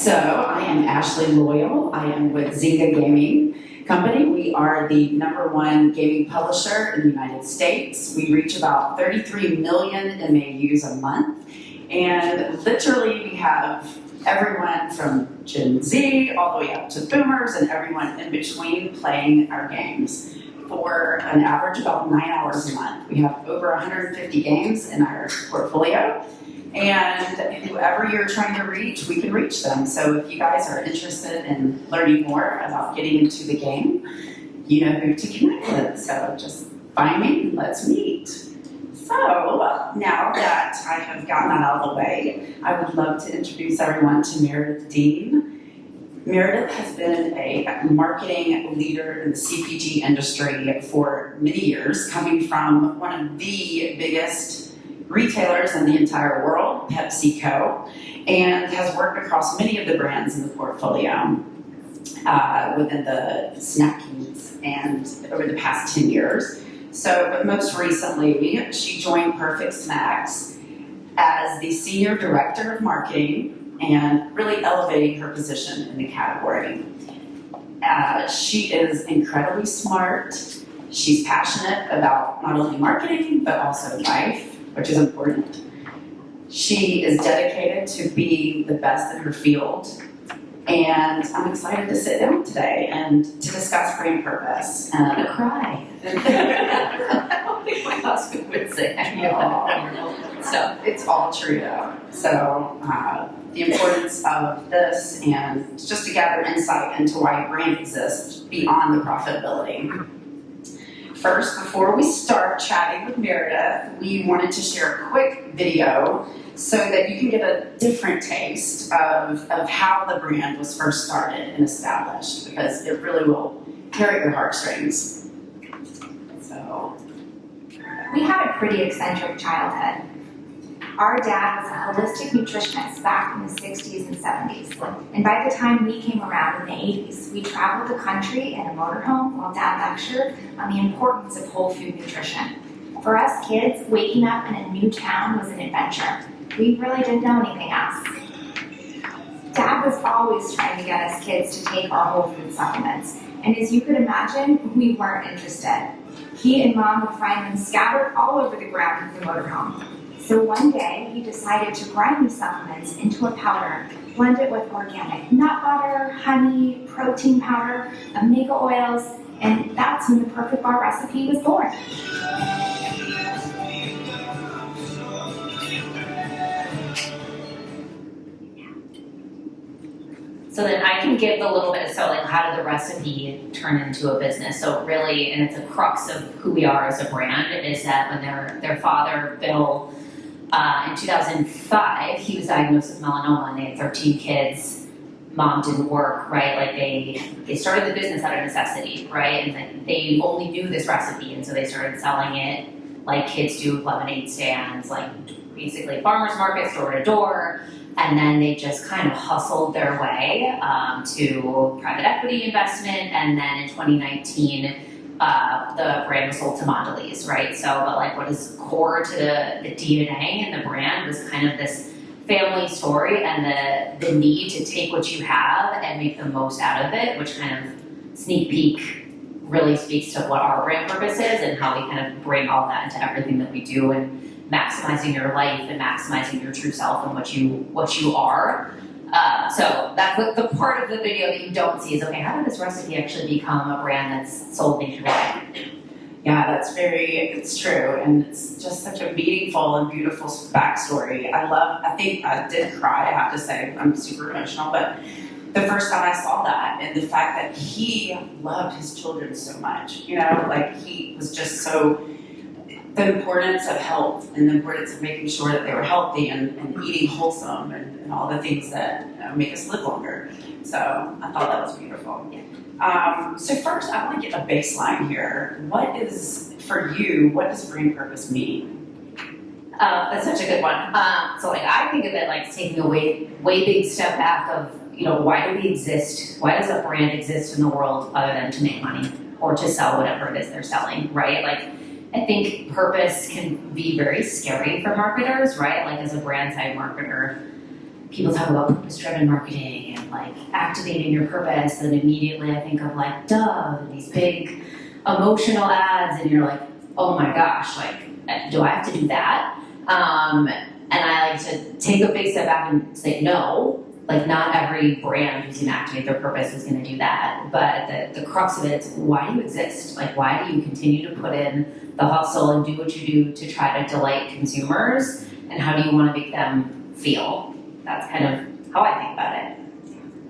So I am Ashley Loyal. I am with Zynga Gaming Company. We are the #1 gaming publisher in the United States. We reach about 33 million MAUs a month. And literally we have everyone from Gen Z all the way up to boomers and everyone in between playing our games for an average about 9 hours a month. We have over 150 games in our portfolio. And whoever you're trying to reach, we can reach them. So if you guys are interested in learning more about getting into the game, you know who to connect with. So just find me and let's meet. So now that I have gotten that out of the way, I would love to introduce everyone to Meredith Diehn. Meredith has been a marketing leader in the CPG industry for many years, coming from one of the biggest retailers in the entire world, PepsiCo, and has worked across many of the brands in the portfolio within the snacking and over the past 10 years. So, but most recently, she joined Perfect Snacks as the Senior Director of Marketing and really elevating her position in the category. She is incredibly smart. She's passionate about not only marketing, but also life, which is important. She is dedicated to being the best in her field, and I'm excited to sit down today and to discuss brand purpose. I'm gonna cry. I don't think my husband would say that. So it's all true though. So the importance of this and just to gather insight into why a brand exists beyond the profitability. First, before we start chatting with Meredith, we wanted to share a quick video so that you can get a different taste of how the brand was first started and established, because it really will tear at your heartstrings. So, we had a pretty eccentric childhood. Our dad was a holistic nutritionist back in the 60s and 70s. And by the time we came around in the 80s, we traveled the country in a motorhome while Dad lectured on the importance of whole food nutrition. For us kids, waking up in a new town was an adventure. We really didn't know anything else. Dad was always trying to get us kids to take our whole food supplements. And as you could imagine, we weren't interested. He and Mom would find them scattered all over the ground of the motorhome. So one day, he decided to grind these supplements into a powder, blend it with organic nut butter, honey, protein powder, omega oils, and that's when the Perfect Bar recipe was born. So then I can give a little bit, so like how did the recipe turn into a business? So really, and it's a crux of who we are as a brand, is that when their father, Bill, in 2005, he was diagnosed with melanoma and they had 13 kids. Mom didn't work, right? Like they started the business out of necessity, right? And then they only knew this recipe, and so they started selling it like kids do, lemonade stands, like basically farmers markets, door to door. And then they just kind of hustled their way to private equity investment. And then in 2019, the brand was sold to Mondelez, right? So, but like what is core to the DNA and the brand was kind of this family story and the need to take what you have and make the most out of it, which kind of sneak peek really speaks to what our brand purpose is and how we kind of bring all that into everything that we do, and maximizing your life and maximizing your true self and what you are. So that's the part of the video that you don't see is, okay, how did this recipe actually become a brand that's sold nationwide? yeah, it's true, and it's just such a meaningful and beautiful backstory. I think I did cry, I have to say, I'm super emotional, but the first time I saw that and the fact that he loved his children so much, you know, like he was just so, the importance of health and the importance of making sure that they were healthy and eating wholesome and all the things that make us live longer. So I thought that was beautiful. So first, I want to get a baseline here. What does brand purpose mean? That's such a good one. So like I think of it like taking a way big step back of, you know, why do we exist? Why does a brand exist in the world other than to make money or to sell whatever it is they're selling, right? Like I think purpose can be very scary for marketers, right? Like as a brand side marketer, people talk about purpose-driven marketing like activating your purpose, then immediately I think of like Dove and these big emotional ads, and you're like, oh my gosh, like, do I have to do that? And I like to take a big step back and say, no, like not every brand who's gonna activate their purpose is gonna do that. But the crux of it is, why do you exist? Like, why do you continue to put in the hustle and do what you do to try to delight consumers? And how do you wanna make them feel? That's kind of how I think about it.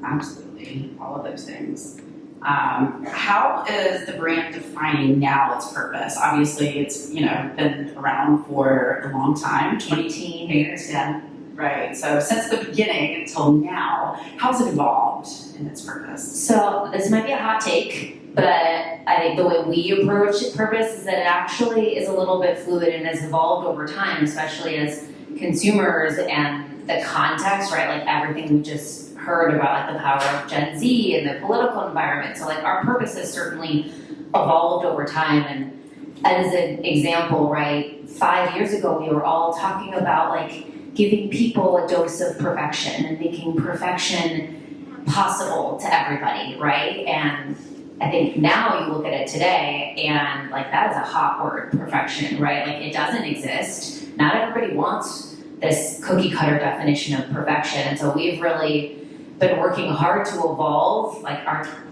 Absolutely, all of those things. How is the brand defining now its purpose? Obviously, it's been around for a long time, 18 years, yeah. Right. So since the beginning until now, how's it evolved in its purpose? So this might be a hot take, but I think the way we approach purpose is that it actually is a little bit fluid and has evolved over time, especially as consumers and the context, right? Like everything we just heard about, like the power of Gen Z and the political environment. So like our purpose has certainly evolved over time. And as an example, right, 5 years ago we were all talking about like giving people a dose of perfection and making perfection possible to everybody, right? And I think now you look at it today and like that is a hot word, perfection, right? Like it doesn't exist. Not everybody wants this cookie cutter definition of perfection. And so we've really been working hard to evolve. Like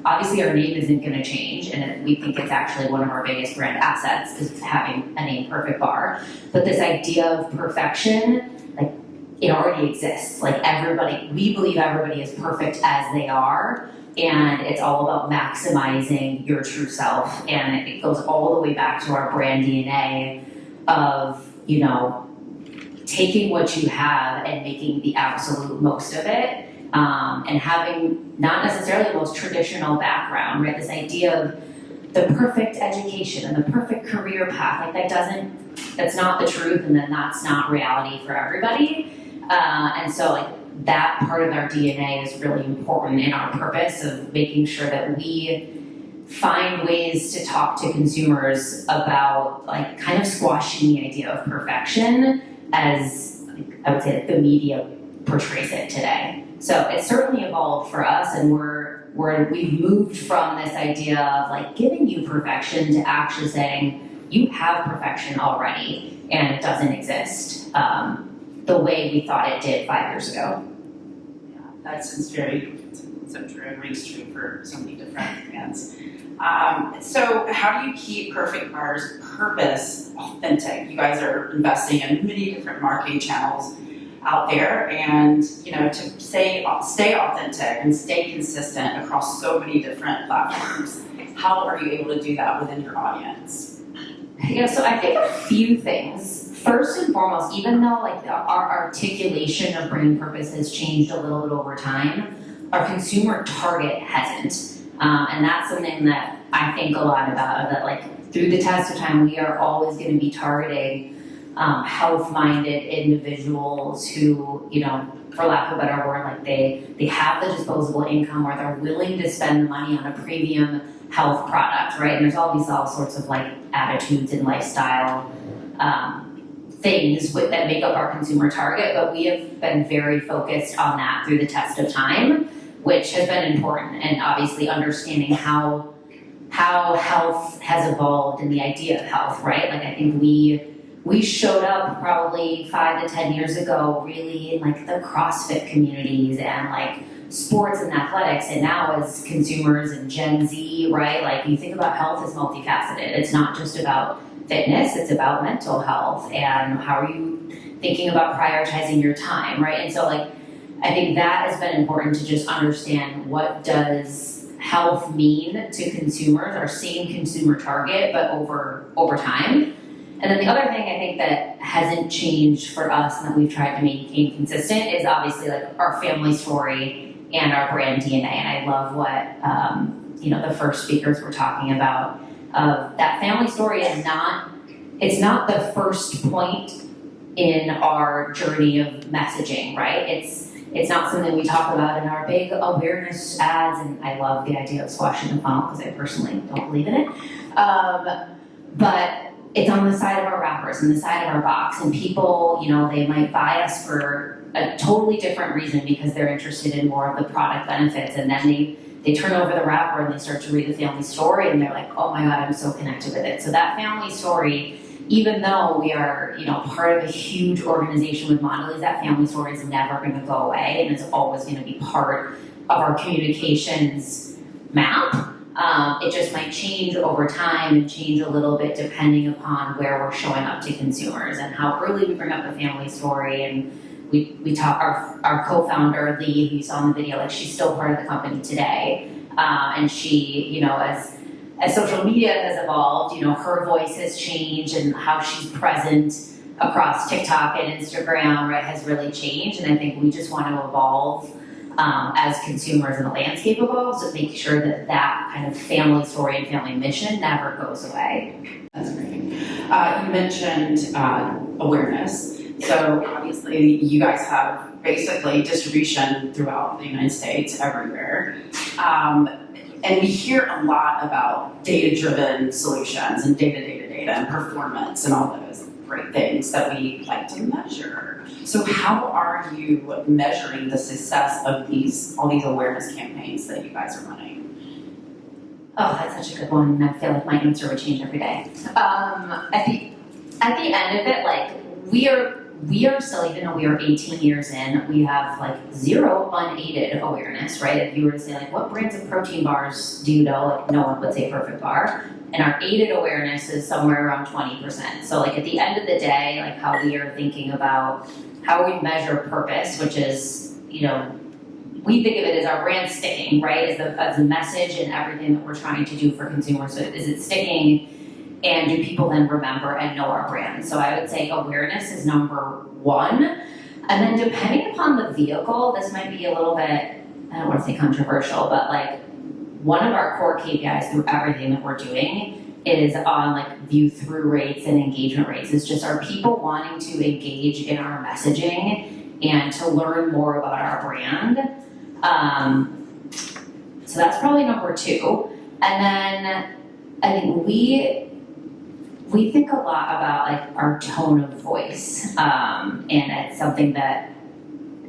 obviously our name isn't gonna change, and we think it's actually one of our biggest brand assets is having a name Perfect Bar. But this idea of perfection, like it already exists. Like we believe everybody is perfect as they are, and it's all about maximizing your true self. And it goes all the way back to our brand DNA of, taking what you have and making the absolute most of it. And having not necessarily the most traditional background, right? This idea of the perfect education and the perfect career path, like that's not the truth, and then that's not reality for everybody. And so like that part of our DNA is really important in our purpose of making sure that we find ways to talk to consumers about like kind of squashing the idea of perfection as I would say the media portrays it today. So it's certainly evolved for us, and we've moved from this idea of like giving you perfection to actually saying you have perfection already and it doesn't exist the way we thought it did 5 years ago. Yeah, that's very so true. It rings true for so many different brands. So how do you keep Perfect Bar's purpose authentic? You guys are investing in many different marketing channels out there, and to stay authentic and stay consistent across so many different platforms. How are you able to do that within your audience? Yeah, so I think a few things. First and foremost, even though like our articulation of brand purpose has changed a little bit over time, our consumer target hasn't. And that's something that I think a lot about, that like through the test of time, we are always going to be targeting health-minded individuals who, for lack of a better word, like they have the disposable income, or they're willing to spend the money on a premium health product, right? And there's all sorts of like attitudes and lifestyle things that make up our consumer target, but we have been very focused on that through the test of time, which has been important, and obviously understanding how health has evolved and the idea of health, right? Like I think we showed up probably 5 to 10 years ago really in like the CrossFit communities and like sports and athletics, and now as consumers and Gen Z, right? Like you think about health as multifaceted. It's not just about fitness, it's about mental health and how are you thinking about prioritizing your time, right? And so like I think that has been important to just understand, what does health mean to consumers, our same consumer target, but over time. And then the other thing I think that hasn't changed for us and that we've tried to maintain consistent is obviously like our family story and our brand DNA. And I love what the first speakers were talking about. That family story is it's not the first point in our journey of messaging, right? It's not something we talk about in our big awareness ads, and I love the idea of squashing the funnel because I personally don't believe in it. But it's on the side of our wrappers and the side of our box, and people, they might buy us for a totally different reason because they're interested in more of the product benefits, and then they turn over the wrapper and they start to read the family story and they're like, oh my God, I'm so connected with it. So that family story, even though we are, part of a huge organization with Mondelez, that family story is never going to go away and is always going to be part of our communications map. It just might change over time and change a little bit depending upon where we're showing up to consumers and how early we bring up the family story. And we talk, our co-founder, Lee, who you saw in the video, like she's still part of the company today. And she, as social media has evolved, her voice has changed and how she's present across TikTok and Instagram, right, has really changed. And I think we just want to evolve as consumers and the landscape evolves to make sure that kind of family story and family mission never goes away. That's great. You mentioned awareness. So obviously you guys have basically distribution throughout the United States, everywhere. And we hear a lot about data-driven solutions and data and performance and all those great things that we like to measure. So how are you measuring the success of all these awareness campaigns that you guys are running? Oh, that's such a good one. I feel like my answer would change every day. At the end of it, like we are still, even though we are 18 years in, we have like zero unaided awareness, right? If you were to say like, what brands of protein bars do you know? Like no one would say Perfect Bar. And our aided awareness is somewhere around 20%. So like at the end of the day, like how we are thinking about how we measure purpose, which is, we think of it as our brand sticking, right? As the message and everything that we're trying to do for consumers. So is it sticking? And do people then remember and know our brand? So I would say awareness is number one. And then depending upon the vehicle, this might be a little bit, I don't want to say controversial, but like one of our core KPIs through everything that we're doing is on like view through rates and engagement rates. It's just our people wanting to engage in our messaging and to learn more about our brand. So that's probably number two. And then I think we think a lot about like our tone of voice, and it's something that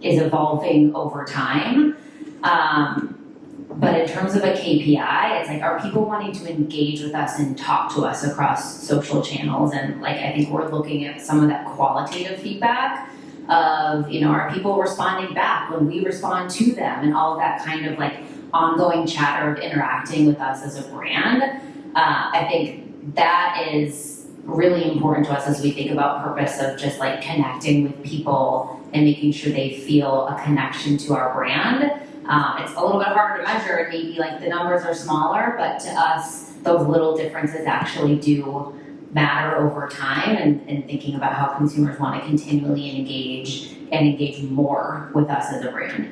is evolving over time. But in terms of a KPI, it's like, are people wanting to engage with us and talk to us across social channels? And like, I think we're looking at some of that qualitative feedback of, are people responding back when we respond to them, and all of that kind of like ongoing chatter of interacting with us as a brand. I think that is really important to us as we think about purpose of just like connecting with people and making sure they feel a connection to our brand. It's a little bit harder to measure, and maybe like the numbers are smaller, but to us, those little differences actually do matter over time, and thinking about how consumers want to continually engage more with us as a brand.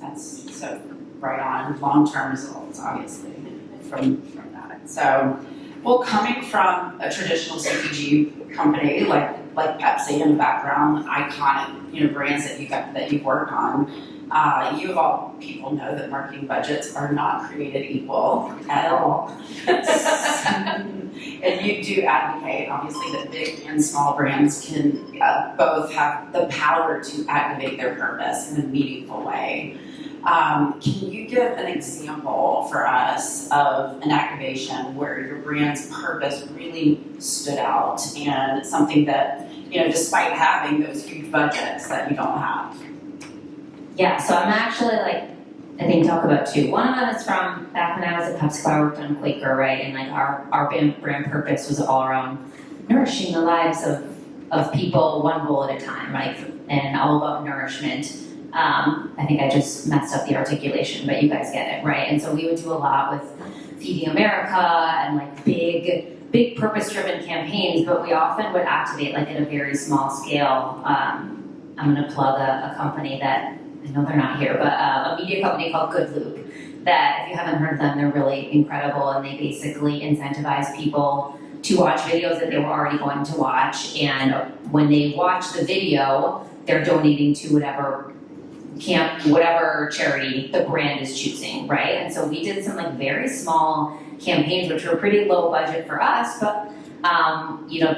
That's so right on. Long-term results, obviously, from that. So, well, coming from a traditional CPG company like Pepsi in the background, iconic brands that you work on. You of all people know that marketing budgets are not created equal at all. And you do advocate, obviously, that big and small brands can both have the power to activate their purpose in a meaningful way. Can you give an example for us of an activation where your brand's purpose really stood out and something that, despite having those huge budgets that you don't have? Yeah, so I'm actually I think talk about two. One of them is from back when I was at PepsiCo, I worked on Quaker, right? And like our brand purpose was all around nourishing the lives of people one bowl at a time, right? And all about nourishment. I think I just messed up the articulation, but you guys get it, right? And so we would do a lot with Feeding America and like big purpose-driven campaigns, but we often would activate like at a very small scale. I'm gonna plug a company that, I know they're not here, but a media company called Good Loop, that if you haven't heard of them, they're really incredible, and they basically incentivize people to watch videos that they were already going to watch, and when they watch the video, they're donating to whatever charity the brand is choosing, right? And so we did some like very small campaigns, which were pretty low budget for us, but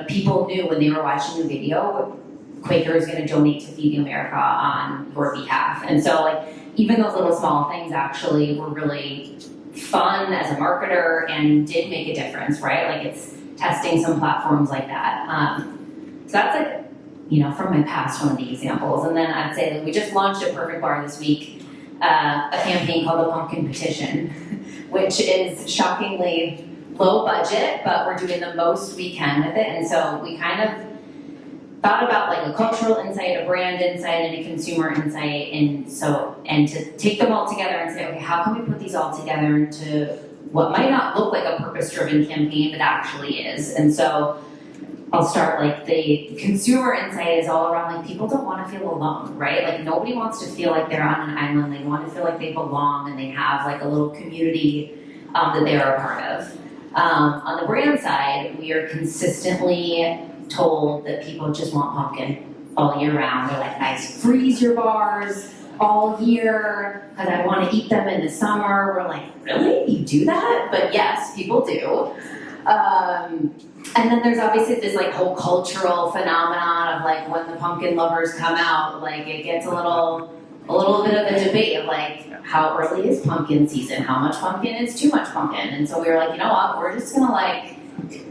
people knew when they were watching the video, Quaker is going to donate to Feeding America on your behalf. And so like even those little small things actually were really fun as a marketer and did make a difference, right? Like it's testing some platforms like that. So that's like, you know, from my past, one of the examples. And then I'd say that we just launched at Perfect Bar this week, a campaign called the Pumpkin Petition, which is shockingly low budget, but we're doing the most we can with it. And so we kind of thought about like a cultural insight, a brand insight, and a consumer insight, and to take them all together and say, okay, how can we put these all together into what might not look like a purpose-driven campaign, but actually is. And so I'll start like the consumer insight is all around like people don't want to feel alone, right? Like nobody wants to feel like they're on an island. They want to feel like they belong and they have like a little community that they're a part of. On the brand side, we are consistently told that people just want pumpkin all year round. They're like, guys, freeze your bars all year because I want to eat them in the summer. We're like, really? You do that? But yes, people do. And then there's obviously this like whole cultural phenomenon of like when the pumpkin lovers come out, like it gets a little bit of a debate of like how early is pumpkin season? How much pumpkin is too much pumpkin? And so we were like, you know what? We're just gonna like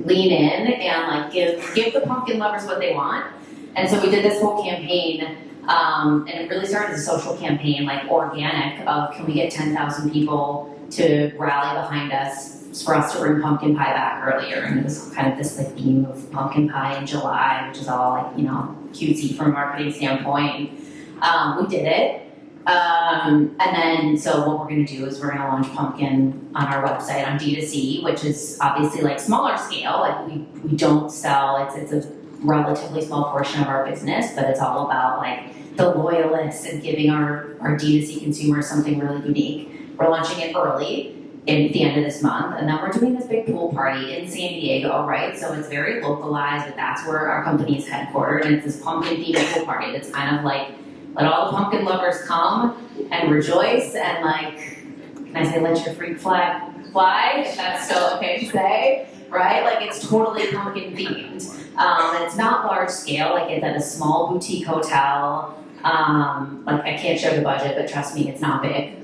lean in and like give the pumpkin lovers what they want. And so we did this whole campaign, and it really started as a social campaign, like organic, of can we get 10,000 people to rally behind us for us to bring pumpkin pie back earlier. And it was kind of this like theme of pumpkin pie in July, which is all like, you know, cutesy from a marketing standpoint. We did it. And then, so what we're going to do is we're going to launch pumpkin on our website on D2C, which is obviously like smaller scale. Like we don't sell, it's a relatively small portion of our business, but it's all about like the loyalists and giving our D2C consumers something really unique. We're launching it early at the end of this month, and then we're doing this big pool party in San Diego, right? So it's very localized, but that's where our company is headquartered, and it's this pumpkin themed pool party that's kind of like, let all the pumpkin lovers come and rejoice and like, can I say let your freak flag fly, if that's still okay to say, right? Like it's totally pumpkin themed. And it's not large scale, like it's at a small boutique hotel. Like I can't share the budget, but trust me, it's not big.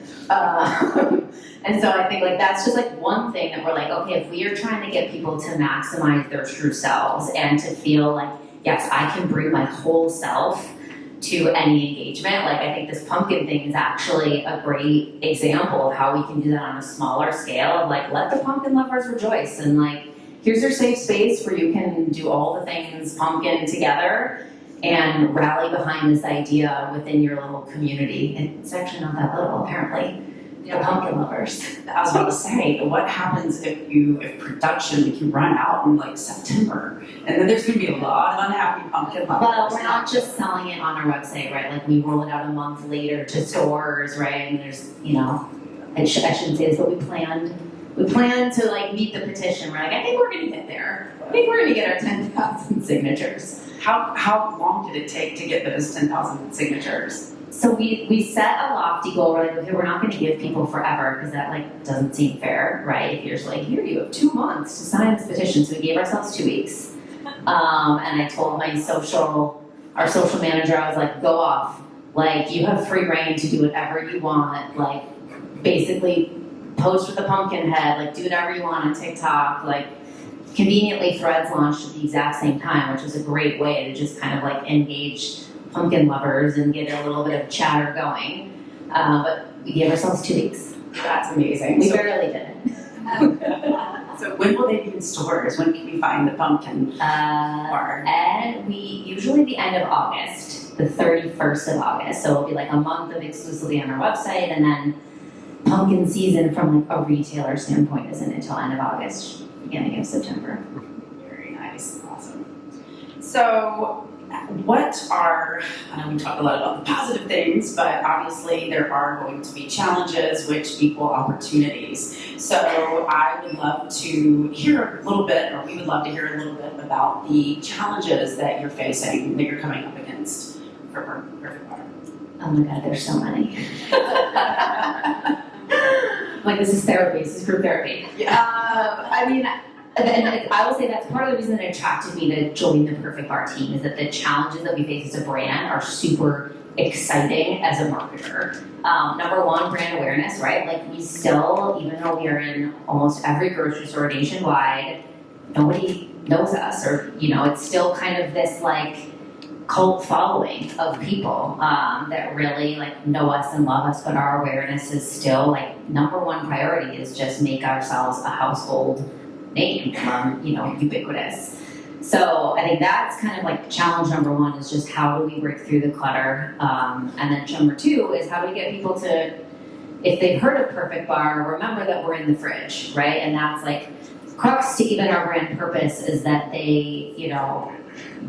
And so I think like that's just like one thing that we're like, okay, if we are trying to get people to maximize their true selves and to feel like, yes, I can bring my whole self to any engagement, like I think this pumpkin thing is actually a great example of how we can do that on a smaller scale of like, let the pumpkin lovers rejoice and like, here's your safe space where you can do all the things pumpkin together and rally behind this idea within your little community. It's actually not that little, apparently. The pumpkin lovers. I was about to say, what happens if production can run out in like September, and then there's going to be a lot of unhappy pumpkin lovers? Well, we're not just selling it on our website, right? Like we roll it out a month later to stores, right? And there's, you know, I shouldn't say this, but we planned to like meet the petition. We're like, I think we're going to get there. I think we're going to get our 10,000 signatures. How long did it take to get those 10,000 signatures? So we set a lofty goal. We're like, okay, we're not going to give people forever because that like doesn't seem fair, right? If you're just like, here, you have 2 months to sign this petition. So we gave ourselves 2 weeks. And I told our social manager, I was like, go off. Like, you have free reign to do whatever you want. Like, basically, post with the pumpkin head. Like, do whatever you want on TikTok. Like, conveniently, Threads launched at the exact same time, which was a great way to just kind of like engage pumpkin lovers and get a little bit of chatter going. But we gave ourselves 2 weeks. That's amazing. We barely did it. So when will they be in stores? When can we find the pumpkin bar? And we usually the end of August, the 31st of August. So it'll be like a month of exclusively on our website, and then pumpkin season from like a retailer standpoint isn't until end of August, beginning of September. Very nice, awesome. So I know we talked a lot about the positive things, but obviously there are going to be challenges which equal opportunities. So I would love to hear a little bit, or we would love to hear a little bit about the challenges that you're facing, that you're coming up against for Perfect Bar. Oh my God, there's so many. Like this is therapy, this is group therapy. Yeah. I mean, And I will say that's part of the reason that attracted me to join the Perfect Bar team is that the challenges that we face as a brand are super exciting as a marketer. Number one, brand awareness, right? Like we still, even though we are in almost every grocery store nationwide, nobody knows us, or it's still kind of this like cult following of people that really like know us and love us, but our awareness is still like number one priority is just make ourselves a household name, ubiquitous. So I think that's kind of like challenge number one is just how do we break through the clutter, and then number two is how do we get people to, if they've heard of Perfect Bar, remember that we're in the fridge, right? And that's like crux to even our brand purpose is that they,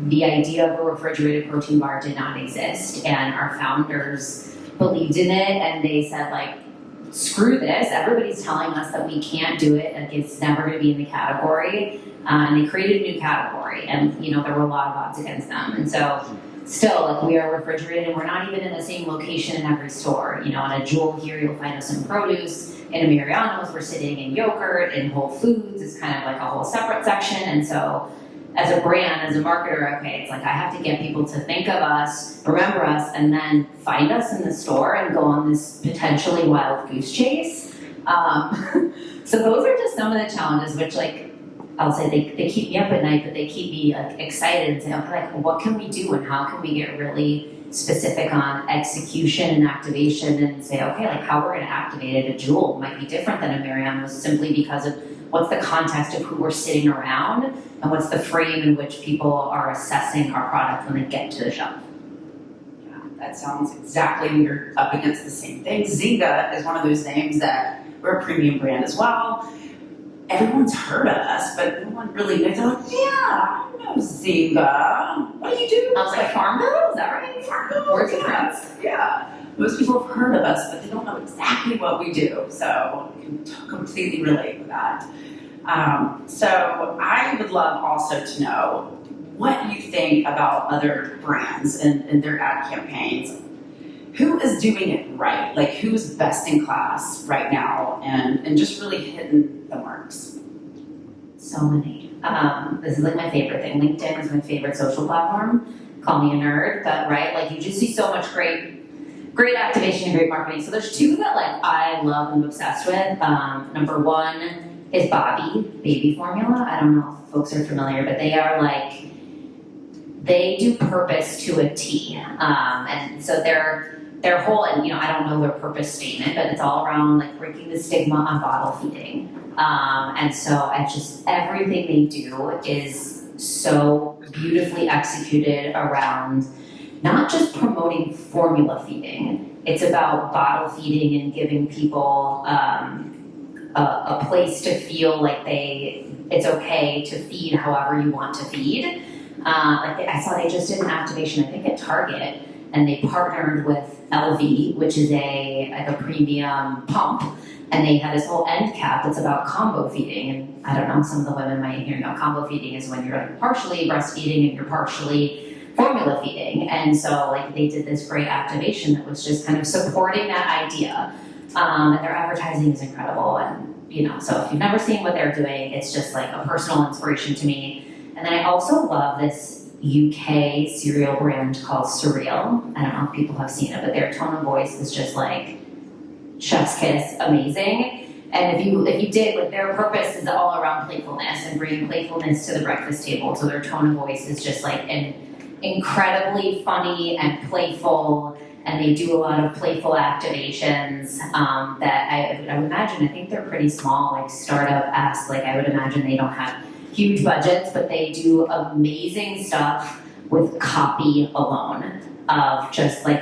the idea of a refrigerated protein bar did not exist, and our founders believed in it, and they said like, screw this, everybody's telling us that we can't do it, like it's never going to be in the category, and they created a new category, and there were a lot of odds against them, and so still, like we are refrigerated, and we're not even in the same location in every store. In a Jewel here, you'll find us in produce. In a Mariano's, we're sitting in yogurt. In Whole Foods, it's kind of like a whole separate section. And so, as a brand, as a marketer, okay, it's like I have to get people to think of us, remember us, and then find us in the store and go on this potentially wild goose chase. So those are just some of the challenges, which like I'll say they keep me up at night, but they keep me like excited and say, okay, like what can we do and how can we get really specific on execution and activation and say, okay, like how we're going to activate it. A Jewel might be different than a Mariano's simply because of what's the context of who we're sitting around and what's the frame in which people are assessing our product when they get to the shelf. Yeah, that sounds exactly, we're up against the same thing. Zynga is one of those names that we're a premium brand as well. Everyone's heard of us, but no one really knows. They're like, yeah, I know Zynga. What do you do? I was like, Farmville? Is that right? Farmville? We're different. Yeah. Most people have heard of us, but they don't know exactly what we do. So I can completely relate with that. So I would love also to know what you think about other brands and their ad campaigns. Who is doing it right? Like who's best in class right now and just really hitting the marks? So many. This is like my favorite thing. LinkedIn is my favorite social platform. Call me a nerd, but right, like you just see so much great activation and great marketing. So there's two that like I love and I'm obsessed with. Number one is Bobby baby formula. I don't know if folks are familiar, but they are like, they do purpose to a T. And so their whole, and I don't know their purpose statement, but it's all around like breaking the stigma on bottle feeding. And so I just, everything they do is so beautifully executed around not just promoting formula feeding, it's about bottle feeding and giving people a place to feel like it's okay to feed however you want to feed. I saw they just did an activation, I think at Target, and they partnered with LV, which is a premium pump, and they had this whole end cap that's about combo feeding. And I don't know, some of the women might hear, combo feeding is when you're like partially breastfeeding and you're partially formula feeding. And so like they did this great activation that was just kind of supporting that idea. And their advertising is incredible. And so if you've never seen what they're doing, it's just like a personal inspiration to me. And then I also love this UK cereal brand called Surreal. I don't know if people have seen it, but their tone of voice is just like chef's kiss, amazing. And if you did, like their purpose is all around playfulness and bringing playfulness to the breakfast table. So their tone of voice is just like an incredibly funny and playful, and they do a lot of playful activations that I would imagine, I think they're pretty small, like startup-esque. Like I would imagine they don't have huge budgets, but they do amazing stuff with copy alone of just like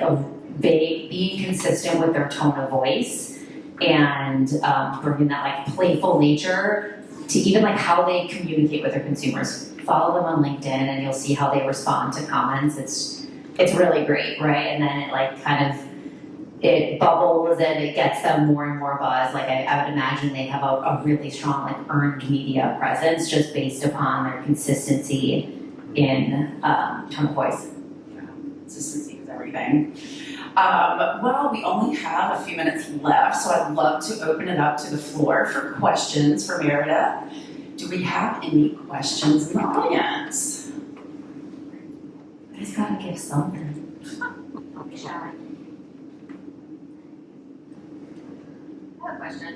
being consistent with their tone of voice and bringing that like playful nature to even like how they communicate with their consumers. Follow them on LinkedIn and you'll see how they respond to comments. It's really great, right? And then it like kind of it bubbles and it gets them more and more buzz. Like I would imagine they have a really strong like earned media presence just based upon their consistency in tone of voice. Yeah, consistency is everything. Well, we only have a few minutes left, so I'd love to open it up to the floor for questions for Meredith. Do we have any questions in the audience? I just gotta give something. Michelle. I have a question.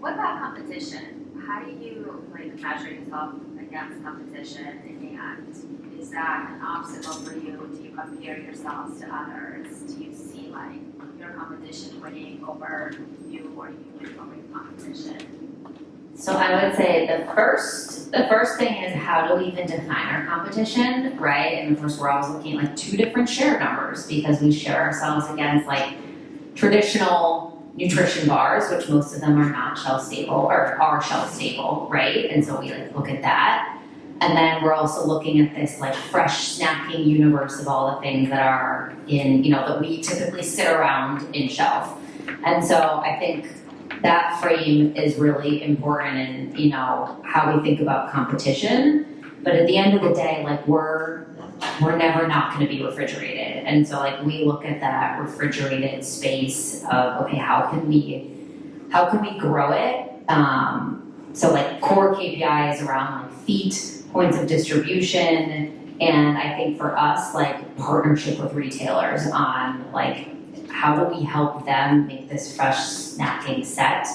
What about competition? How do you measure yourself against competition, and is that an obstacle for you? Do you compare yourselves to others? Do you see your competition winning over you, or you winning over your competition? So I would say the first thing is, how do we even define our competition, right? And of course, we're always looking at two different share numbers, because we share ourselves against traditional nutrition bars, which most of them are not shelf stable or are shelf stable, right? And so we look at that. And then we're also looking at this fresh snacking universe of all the things that are in, that we typically sit around in shelf. And so I think that frame is really important in, how we think about competition. But at the end of the day, we're never not going to be refrigerated. And so we look at that refrigerated space of, okay, how can we grow it? So core KPIs around feet, points of distribution, and I think for us, partnership with retailers on how do we help them make this fresh snacking set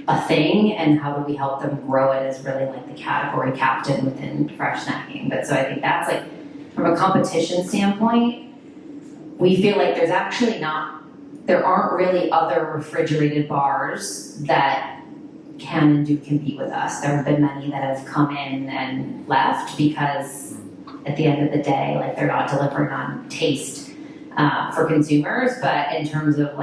a thing, and how do we help them grow it as really the category captain within fresh snacking. But so I think that's from a competition standpoint, we feel there's actually there aren't really other refrigerated bars that can and do compete with us. There have been many that have come in and left because at the end of the day, they're not delivering on taste for consumers. But in terms of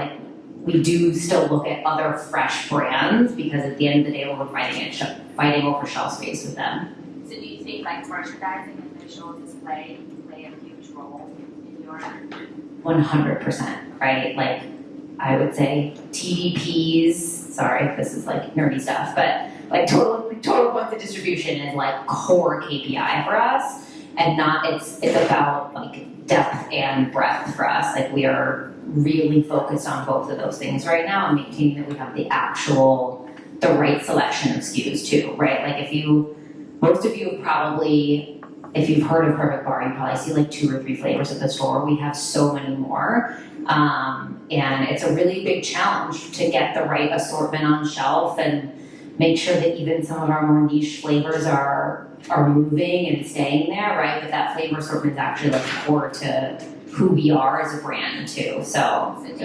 we do still look at other fresh brands, because at the end of the day, we're fighting over shelf space with them. So do you think merchandising and visual display play a huge role in your 100%, right? I would say TDPs, sorry if this is nerdy stuff, but total points of distribution is core KPI for us, and it's about depth and breadth for us. We are really focused on both of those things right now, and maintaining that we have the right selection of SKUs too, right? Most of you have probably, if you've heard of Perfect Bar, you probably see 2 or 3 flavors at the store. We have so many more. And it's a really big challenge to get the right assortment on shelf and make sure that even some of our more niche flavors are moving and staying there, right? But that flavor assortment is actually core to who we are as a brand too. So do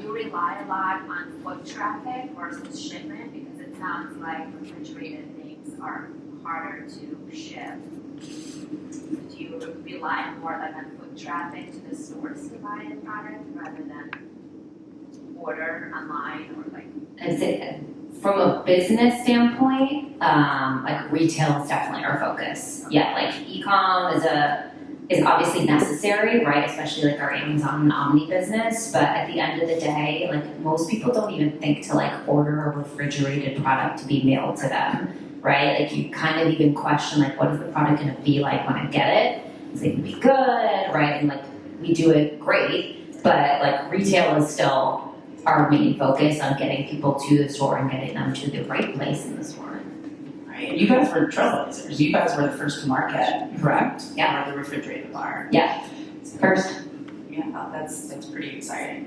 you rely a lot on foot traffic versus shipment? Because it sounds like refrigerated things are harder to ship. Do you rely more on foot traffic to the stores to buy a product rather than order online or I'd say from a business standpoint, retail is definitely our focus. Yeah, e-com is obviously necessary, right? Especially our Amazon and Omni business. But at the end of the day, most people don't even think to order a refrigerated product to be mailed to them. Right? You kind of even question, what is the product going to be like when I get it? Is it going to be good, right? And we do it great, but retail is still our main focus on getting people to the store and getting them to the right place in the store. Right. And you guys were trailblazers. You guys were the first to market, correct? Yeah. For the refrigerated bar. Yeah. First. Yeah, that's pretty exciting.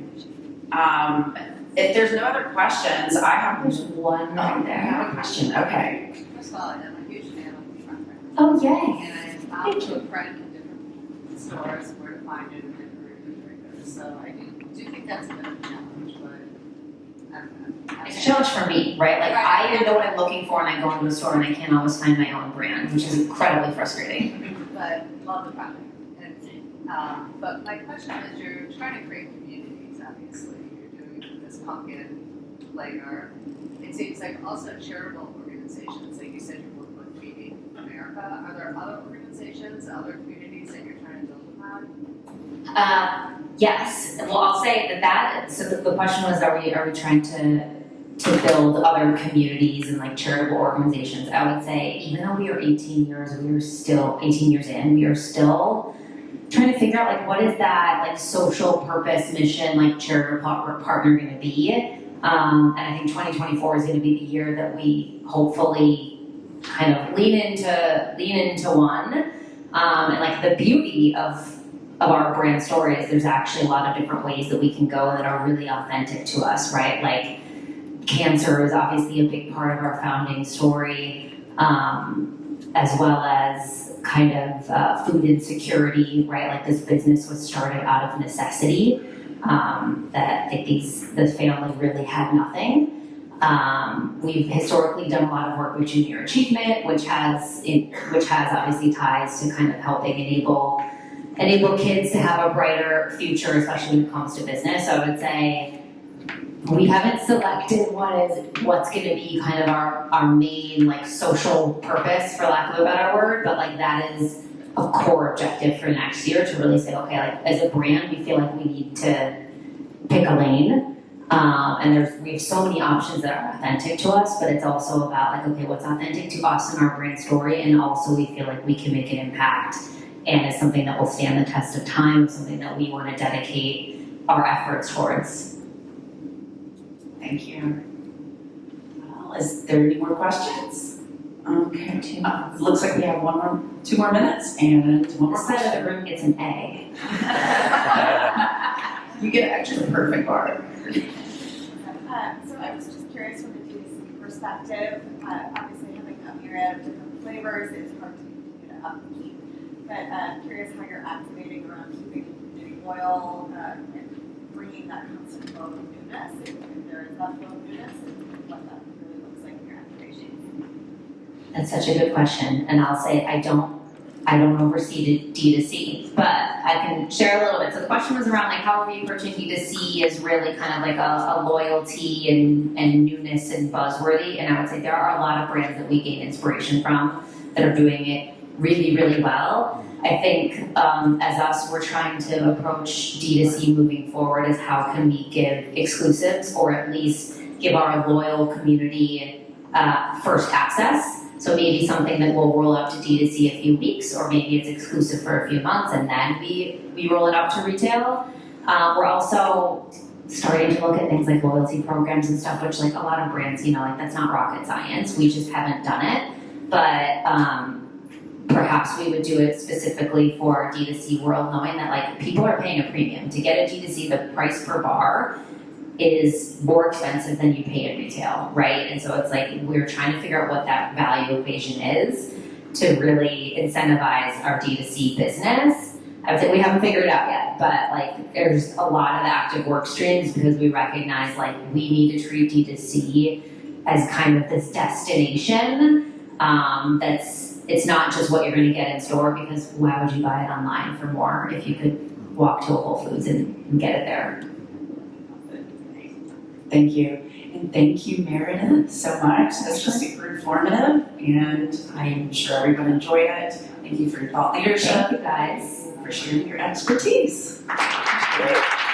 If there's no other questions, I have one right there. I have a question. Okay. First of all, I'm a huge fan of the front end. Oh, yay. And I'm out to a friend in different stores where to find it in different refrigerators. So I do think that's a bit of a challenge, but I don't know. It's a challenge for me, right? I even know what I'm looking for, and I go into the store and I can't always find my own brand, which is incredibly frustrating. But love the product. But my question is, you're trying to create communities, obviously. You're doing this pumpkin layer. It seems also charitable organizations, you said you're working with Feeding America. Are there other organizations, other communities that you're trying to build upon? Yes. Well, I'll say that. So the question was, are we trying to build other communities and charitable organizations? I would say, even though we are 18 years in, we are still trying to figure out what is that social purpose mission charitable partner going to be. And I think 2024 is going to be the year that we hopefully kind of lean into one. And like the beauty of our brand story is there's actually a lot of different ways that we can go that are really authentic to us, right? Like cancer is obviously a big part of our founding story, as well as kind of food insecurity, right? Like this business was started out of necessity, that like the family really had nothing. We've historically done a lot of work with junior achievement, which has obviously ties to kind of helping enable kids to have a brighter future, especially when it comes to business. So I would say we haven't selected what's going to be kind of our main like social purpose, for lack of a better word, but like that is a core objective for next year to really say, okay, like as a brand, we feel like we need to pick a lane. And we have so many options that are authentic to us, but it's also about like, okay, what's authentic to us and our brand story, and also we feel like we can make an impact, and it's something that will stand the test of time, something that we want to dedicate our efforts towards. Thank you. Well, is there any more questions? Okay. Looks like we have 2 more minutes and one more This side of question. the room gets an A. You get actually the perfect bar. So I was just curious from a DTC perspective, obviously having a myriad of different flavors, it's hard to continue to upkeep. But curious how you're activating around keeping community loyal and bringing that constant flow of newness, if there is that flow of newness, and what that really looks like in your activations. That's such a good question, and I'll say I don't oversee D2C, but I can share a little bit. So the question was around like how are we approaching D2C as really kind of like a loyalty and newness and buzzworthy, and I would say there are a lot of brands that we gain inspiration from that are doing it really, really well. I think as us, we're trying to approach D2C moving forward as how can we give exclusives or at least give our loyal community first access. So maybe something that we'll roll out to D2C a few weeks, or maybe it's exclusive for a few months and then we roll it out to retail. We're also starting to look at things like loyalty programs and stuff, which like a lot of brands, like that's not rocket science. We just haven't done it. But perhaps we would do it specifically for D2C world, knowing that like people are paying a premium. To get a D2C, the price per bar is more expensive than you pay in retail, right? And so it's like we're trying to figure out what that value equation is to really incentivize our D2C business. I would say we haven't figured it out yet, but like there's a lot of active work streams because we recognize like we need to treat D2C as kind of this destination it's not just what you're going to get in store, because why would you buy it online for more if you could walk to a Whole Foods and get it there? Thank you. And thank you, Meredith, so much. This was super informative, and I'm sure everyone enjoyed it. Thank you for your thought leadership. Thank you guys. For sharing your expertise. Great.